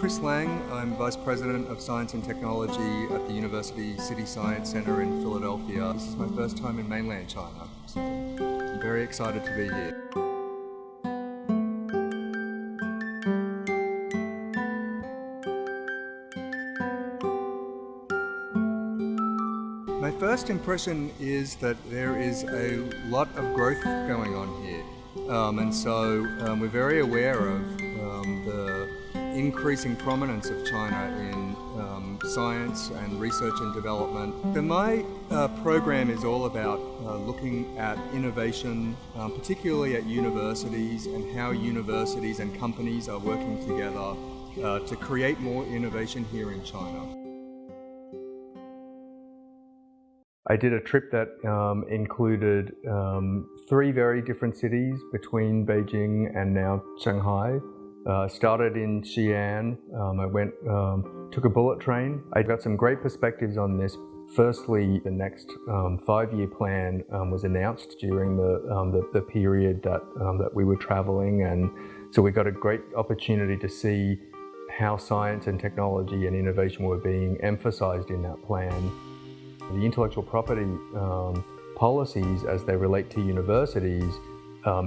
Chris Lang. I'm Vice President of Science and Technology at the University City Science Center in Philadelphia. This is my first time in mainland China, so I'm very excited to be here. My first impression is that there is a lot of growth going on here, and so we're very aware of the increasing prominence of China in science and research and development. My program is all about looking at innovation, particularly at universities, and how universities and companies are working together to create more innovation here in China. I did a trip that included 3 very different cities between Beijing and now Shanghai. Started in Xi'an. I went, took a bullet train. I got some great perspectives on this. Firstly, the next 5-year plan was announced during the period that we were traveling, and so we got a great opportunity to see how science and technology and innovation were being emphasized in that plan. The intellectual property policies as they relate to universities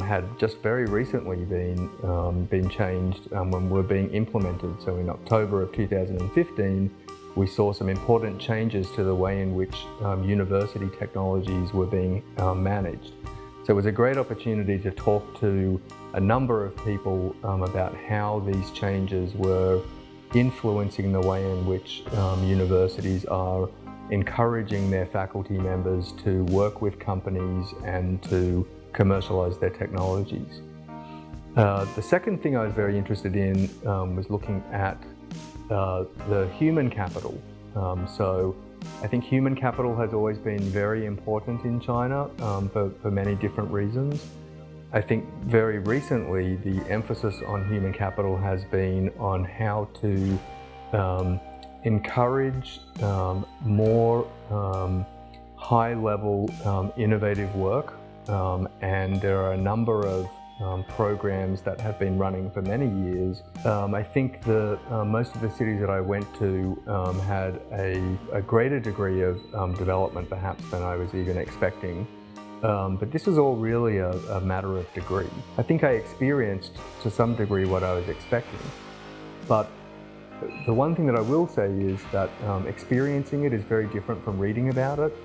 had just very recently been changed when were being implemented. So in October of 2015, we saw some important changes to the way in which university technologies were being managed. So it was a great opportunity to talk to a number of people about how these changes were influencing the way in which universities are encouraging their faculty members to work with companies and to commercialize their technologies. The second thing I was very interested in was looking at the human capital. So I think human capital has always been very important in China for many different reasons. I think very recently the emphasis on human capital has been on how to encourage more high-level innovative work, and there are a number of programs that have been running for many years. I think most of the cities that I went to had a greater degree of development perhaps than I was even expecting. But this is all really a matter of degree. I think I experienced to some degree what I was expecting, but the one thing that I will say is that experiencing it is very different from reading about it,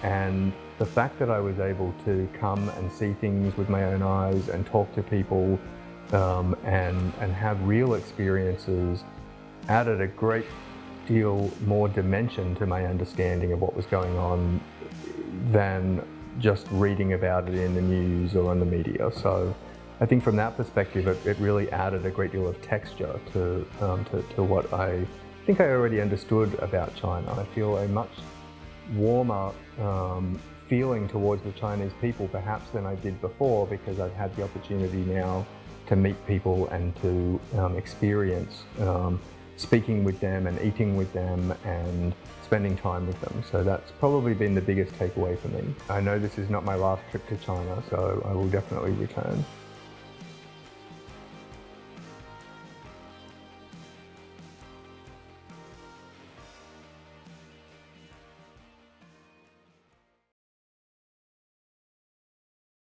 and the fact that I was able to come and see things with my own eyes and talk to people and have real experiences added a great deal more dimension to my understanding of what was going on than just reading about it in the news or on the media. So I think from that perspective, it really added a great deal of texture to what I think I already understood about China. I feel a much warmer feeling towards the Chinese people perhaps than I did before, because I've had the opportunity now to meet people and to experience speaking with them and eating with them and spending time with them. So that's probably been the biggest takeaway for me. I know this is not my last trip to China, so I will definitely return.